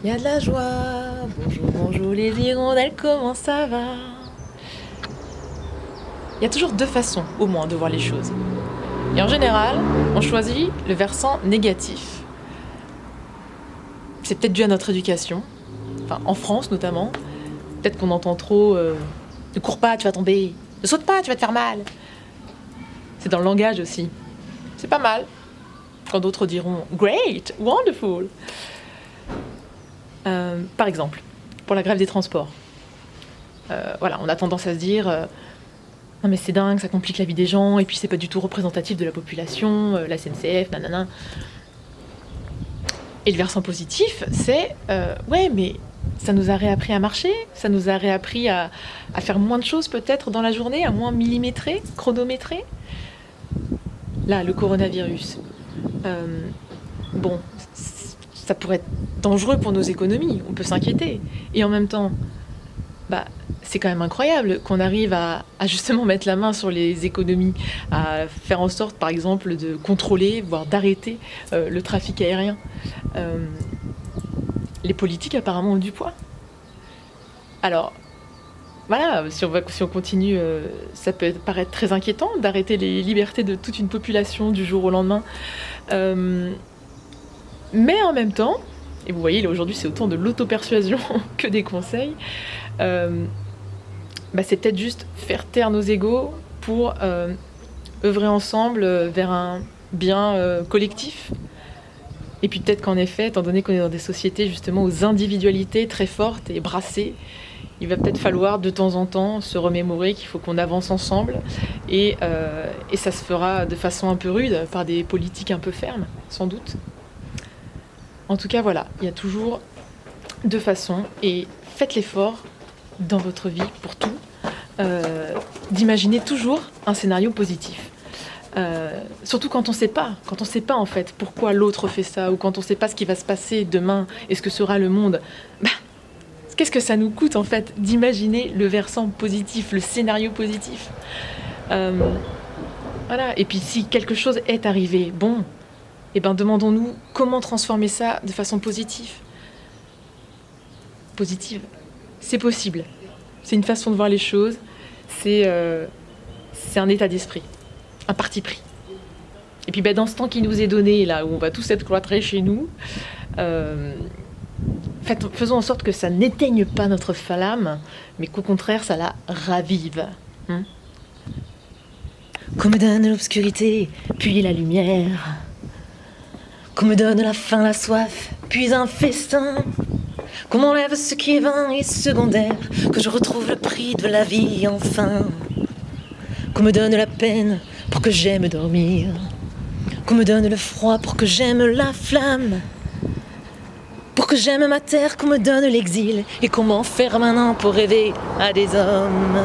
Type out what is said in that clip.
Il y a de la joie, bonjour, bonjour les hirondelles, comment ça va? Il y a toujours deux façons, au moins, de voir les choses. Et en général, on choisit le versant négatif. C'est peut-être dû à notre éducation, enfin en France notamment. Peut-être qu'on entend trop ne cours pas, tu vas tomber. Ne saute pas, tu vas te faire mal. C'est dans le langage aussi. C'est pas mal. Quand d'autres diront great, wonderful. Par exemple, pour la grève des transports. Voilà, on a tendance à se dire non mais c'est dingue, ça complique la vie des gens, et puis c'est pas du tout représentatif de la population, la SNCF, nanana. Et le versant positif, c'est ouais, mais ça nous a réappris à marcher, ça nous a réappris à faire moins de choses peut-être dans la journée, à moins millimétrer, chronométrer. Là, le coronavirus. Bon, ça pourrait être dangereux pour nos économies, on peut s'inquiéter. Et en même temps, bah, c'est quand même incroyable qu'on arrive à justement mettre la main sur les économies, à faire en sorte, par exemple, de contrôler, voire d'arrêter le trafic aérien. Les politiques, apparemment, ont du poids. Alors, voilà, si on continue, ça peut paraître très inquiétant d'arrêter les libertés de toute une population du jour au lendemain. Mais en même temps, et vous voyez, là aujourd'hui c'est autant de l'auto-persuasion que des conseils, c'est peut-être juste faire taire nos égos pour œuvrer ensemble vers un bien collectif. Et puis peut-être qu'en effet, étant donné qu'on est dans des sociétés justement aux individualités très fortes et brassées, il va peut-être falloir de temps en temps se remémorer qu'il faut qu'on avance ensemble et ça se fera de façon un peu rude par des politiques un peu fermes, sans doute. En tout cas, voilà, il y a toujours deux façons et faites l'effort dans votre vie pour tout d'imaginer toujours un scénario positif. Surtout quand on sait pas en fait pourquoi l'autre fait ça ou quand on sait pas ce qui va se passer demain et ce que sera le monde. Qu'est-ce que ça nous coûte en fait d'imaginer le versant positif, le scénario positif. Voilà. Et puis si quelque chose est arrivé, bon, demandons-nous comment transformer ça de façon positive. Positive. C'est possible. C'est une façon de voir les choses. C'est un état d'esprit, un parti pris. Et puis dans ce temps qui nous est donné, là où on va tous être cloîtrés chez nous, faisons en sorte que ça n'éteigne pas notre flamme, mais qu'au contraire, ça la ravive. Qu'on me donne l'obscurité, puis la lumière. Qu'on me donne la faim, la soif, puis un festin. Qu'on m'enlève ce qui est vain et secondaire. Que je retrouve le prix de la vie enfin. Qu'on me donne la peine pour que j'aime dormir. Qu'on me donne le froid pour que j'aime la flamme. Pour que j'aime ma terre, qu'on me donne l'exil. Et qu'on m'enferme un an pour rêver à des hommes.